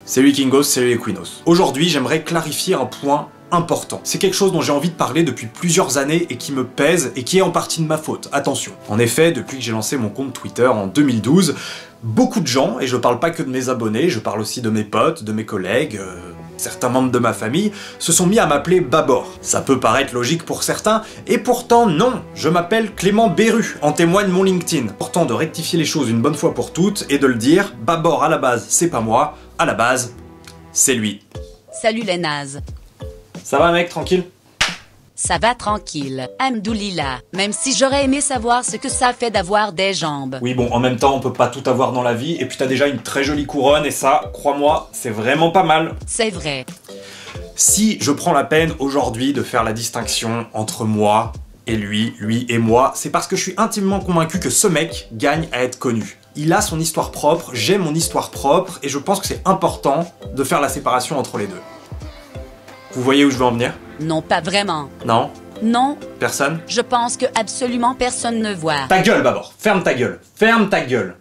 Salut Kingos, salut Equinos. Aujourd'hui, j'aimerais clarifier un point important. C'est quelque chose dont j'ai envie de parler depuis plusieurs années et qui me pèse et qui est en partie de ma faute, attention. En effet, depuis que j'ai lancé mon compte Twitter en 2012, beaucoup de gens, et je parle pas que de mes abonnés, je parle aussi de mes potes, de mes collègues, certains membres de ma famille, se sont mis à m'appeler Babor. Ça peut paraître logique pour certains, et pourtant non, je m'appelle Clément Berru, en témoigne mon LinkedIn. Important de rectifier les choses une bonne fois pour toutes et de le dire, Babor à la base c'est pas moi, à la base c'est lui. Salut les nazes. Ça va mec, tranquille? Ça va tranquille, Hamdoulillah, même si j'aurais aimé savoir ce que ça fait d'avoir des jambes. Oui bon, en même temps on peut pas tout avoir dans la vie, et puis t'as déjà une très jolie couronne, et ça, crois-moi, c'est vraiment pas mal. C'est vrai. Si je prends la peine aujourd'hui de faire la distinction entre moi et lui et moi, c'est parce que je suis intimement convaincu que ce mec gagne à être connu. Il a son histoire propre, j'ai mon histoire propre, et je pense que c'est important de faire la séparation entre les deux. Vous voyez où je veux en venir? Non, pas vraiment. Non? Non, Personne? je pense que absolument personne ne voit. Ta gueule, Babor! Ferme ta gueule! Ferme ta gueule!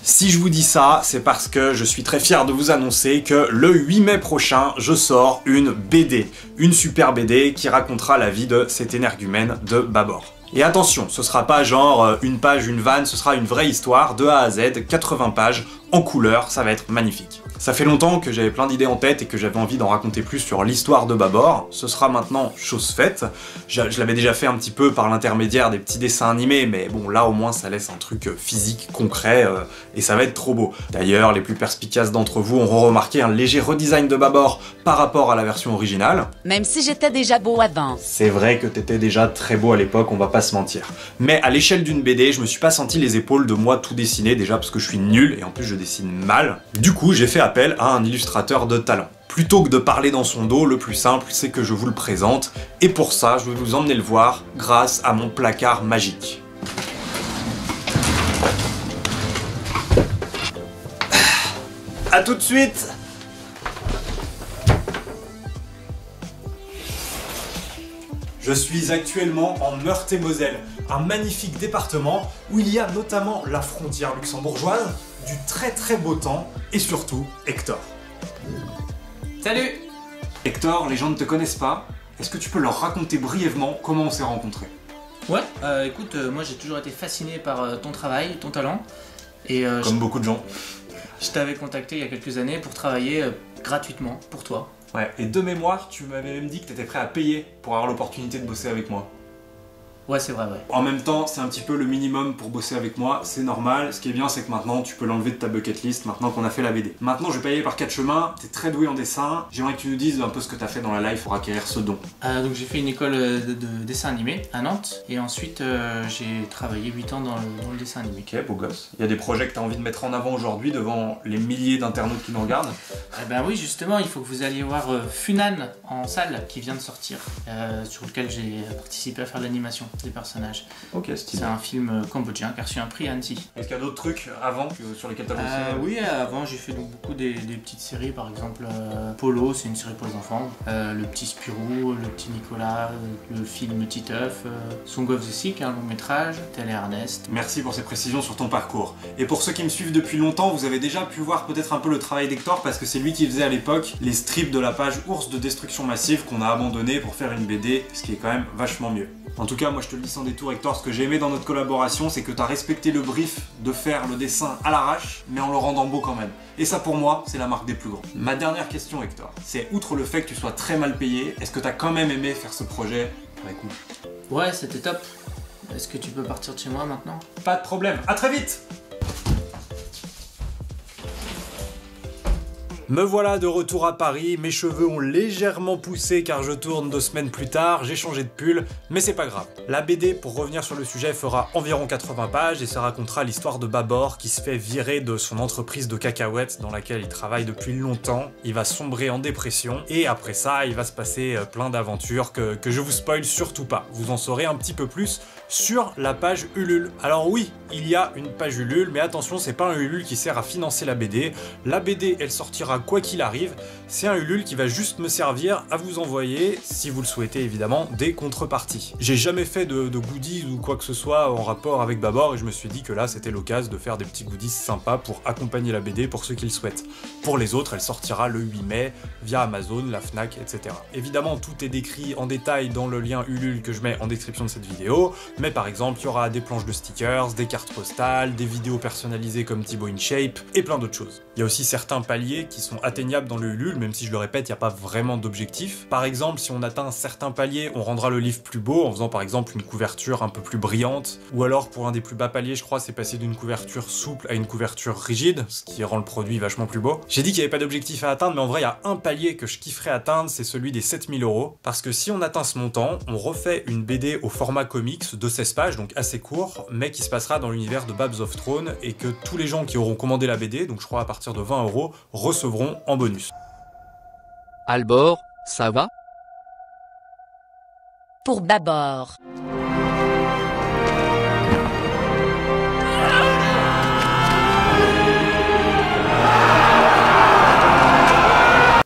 Si je vous dis ça, c'est parce que je suis très fier de vous annoncer que le 8 mai prochain, je sors une BD. Une super BD qui racontera la vie de cet énergumène de Babor. Et attention, ce sera pas genre une page, une vanne, ce sera une vraie histoire de A à Z, 80 pages, en couleur, ça va être magnifique. Ça fait longtemps que j'avais plein d'idées en tête et que j'avais envie d'en raconter plus sur l'histoire de Babor. Ce sera maintenant chose faite. Je l'avais déjà fait un petit peu par l'intermédiaire des petits dessins animés, mais bon là au moins ça laisse un truc physique, concret, et ça va être trop beau. D'ailleurs, les plus perspicaces d'entre vous auront remarqué un léger redesign de Babor par rapport à la version originale. Même si j'étais déjà beau avant. C'est vrai que t'étais déjà très beau à l'époque, on va pas se mentir. Mais à l'échelle d'une BD, je me suis pas senti les épaules de moi tout dessiner, déjà parce que je suis nul, et en plus je dessine mal. Du coup, j'ai fait appel à un illustrateur de talent. Plutôt que de parler dans son dos, le plus simple, c'est que je vous le présente, et pour ça, je vais vous emmener le voir grâce à mon placard magique. A tout de suite! Je suis actuellement en Meurthe-et-Moselle, un magnifique département où il y a notamment la frontière luxembourgeoise, du très très beau temps, et surtout Hector. Salut! Hector, les gens ne te connaissent pas, est-ce que tu peux leur raconter brièvement comment on s'est rencontrés? Ouais, écoute, moi j'ai toujours été fasciné par ton travail, ton talent, et Comme beaucoup de gens. je t'avais contacté il y a quelques années pour travailler gratuitement pour toi. Ouais, et de mémoire, tu m'avais même dit que t'étais prêt à payer pour avoir l'opportunité de bosser avec moi. Ouais, c'est vrai, ouais. En même temps, c'est un petit peu le minimum pour bosser avec moi, c'est normal. Ce qui est bien, c'est que maintenant, tu peux l'enlever de ta bucket list, maintenant qu'on a fait la BD. Maintenant, je vais pas y aller par 4 chemins, t'es très doué en dessin. J'aimerais que tu nous dises un peu ce que t'as fait dans la life pour acquérir ce don. Donc j'ai fait une école de dessin animé à Nantes, et ensuite j'ai travaillé 8 ans dans le dessin animé. Ok, beau gosse. Il y a des projets que t'as envie de mettre en avant aujourd'hui devant les milliers d'internautes qui nous regardent? Eh ben oui, justement, il faut que vous alliez voir Funan en salle qui vient de sortir, sur lequel j'ai participé à faire l'animation des personnages. Ok, stylé. C'est un film cambodgien qui a reçu un prix à Annecy. Est-ce qu'il y a d'autres trucs avant sur lesquels t'as bossé? Oui, avant j'ai fait donc beaucoup des petites séries, par exemple Polo, c'est une série pour les enfants, le petit Spirou, le petit Nicolas, le film Titeuf, Song of the Sick, un long métrage, Tel et Ernest. Merci pour ces précisions sur ton parcours. Et pour ceux qui me suivent depuis longtemps, vous avez déjà pu voir peut-être un peu le travail d'Hector parce que c'est lui qui faisait à l'époque les strips de la page Ours de Destruction Massive qu'on a abandonné pour faire une BD, ce qui est quand même vachement mieux. En tout cas, moi je te le dis sans détour Hector, ce que j'ai aimé dans notre collaboration, c'est que tu as respecté le brief de faire le dessin à l'arrache, mais en le rendant beau quand même. Et ça pour moi, c'est la marque des plus grands. Ma dernière question Hector, c'est outre le fait que tu sois très mal payé, est-ce que tu as quand même aimé faire ce projet avec nous? Ouais, c'était top. Est-ce que tu peux partir de chez moi maintenant? Pas de problème, à très vite! Me voilà de retour à Paris, mes cheveux ont légèrement poussé car je tourne 2 semaines plus tard, j'ai changé de pull, mais c'est pas grave. La BD, pour revenir sur le sujet, fera environ 80 pages et ça racontera l'histoire de Babor qui se fait virer de son entreprise de cacahuètes dans laquelle il travaille depuis longtemps. Il va sombrer en dépression et après ça, il va se passer plein d'aventures que je vous spoil surtout pas. Vous en saurez un petit peu plus sur la page Ulule. Alors oui, il y a une page Ulule, mais attention, c'est pas un Ulule qui sert à financer la BD. La BD, elle sortira servira quoi qu'il arrive. C'est un Ulule qui va juste me servir à vous envoyer, si vous le souhaitez évidemment, des contreparties. J'ai jamais fait de goodies ou quoi que ce soit en rapport avec Babor et je me suis dit que là c'était l'occasion de faire des petits goodies sympas pour accompagner la BD pour ceux qui le souhaitent. Pour les autres, elle sortira le 8 mai via Amazon, la Fnac, etc. Évidemment, tout est décrit en détail dans le lien Ulule que je mets en description de cette vidéo, mais par exemple, il y aura des planches de stickers, des cartes postales, des vidéos personnalisées comme Thibaut InShape et plein d'autres choses. Il y a aussi certains paliers qui sont atteignables dans le Ulule, même si je le répète, il n'y a pas vraiment d'objectif. Par exemple, si on atteint un certain palier, on rendra le livre plus beau en faisant par exemple une couverture un peu plus brillante, ou alors pour un des plus bas paliers, je crois, c'est passer d'une couverture souple à une couverture rigide, ce qui rend le produit vachement plus beau. J'ai dit qu'il n'y avait pas d'objectif à atteindre, mais en vrai, il y a un palier que je kifferais atteindre, c'est celui des 7000 €, parce que si on atteint ce montant, on refait une BD au format comics de 16 pages, donc assez court, mais qui se passera dans l'univers de Babs of Throne, et que tous les gens qui auront commandé la BD, donc je crois à partir de 20 €, recevront en bonus. Albor, ça va? Pour Babor.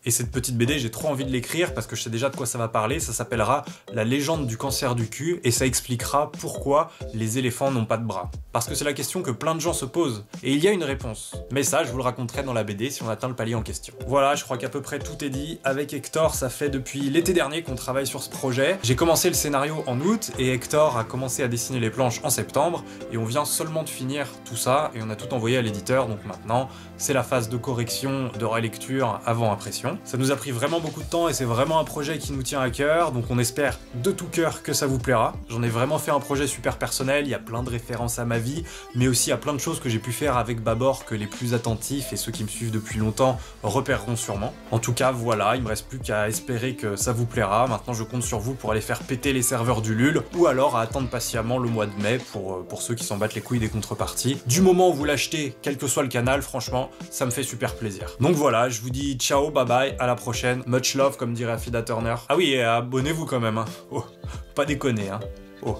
Et cette petite BD, j'ai trop envie de l'écrire parce que je sais déjà de quoi ça va parler. Ça s'appellera La légende du cancer du cul et ça expliquera pourquoi les éléphants n'ont pas de bras. Parce que c'est la question que plein de gens se posent. Et il y a une réponse. Mais ça, je vous le raconterai dans la BD si on atteint le palier en question. Voilà, je crois qu'à peu près tout est dit. Avec Hector, ça fait depuis l'été dernier qu'on travaille sur ce projet. J'ai commencé le scénario en août et Hector a commencé à dessiner les planches en septembre. Et on vient seulement de finir tout ça et on a tout envoyé à l'éditeur. Donc maintenant, c'est la phase de correction, de relecture avant impression. Ça nous a pris vraiment beaucoup de temps et c'est vraiment un projet qui nous tient à cœur, donc on espère de tout cœur que ça vous plaira. J'en ai vraiment fait un projet super personnel, il y a plein de références à ma vie, mais aussi à plein de choses que j'ai pu faire avec Babor que les plus attentifs et ceux qui me suivent depuis longtemps repéreront sûrement. En tout cas, voilà, il me reste plus qu'à espérer que ça vous plaira. Maintenant, je compte sur vous pour aller faire péter les serveurs du LUL, ou alors à attendre patiemment le mois de mai pour ceux qui s'en battent les couilles des contreparties. Du moment où vous l'achetez, quel que soit le canal, franchement, ça me fait super plaisir. Donc voilà, je vous dis ciao, bye bye, à la prochaine, much love comme dirait Affida Turner. Ah oui, et abonnez-vous quand même, hein. Oh, pas déconner, hein. Oh.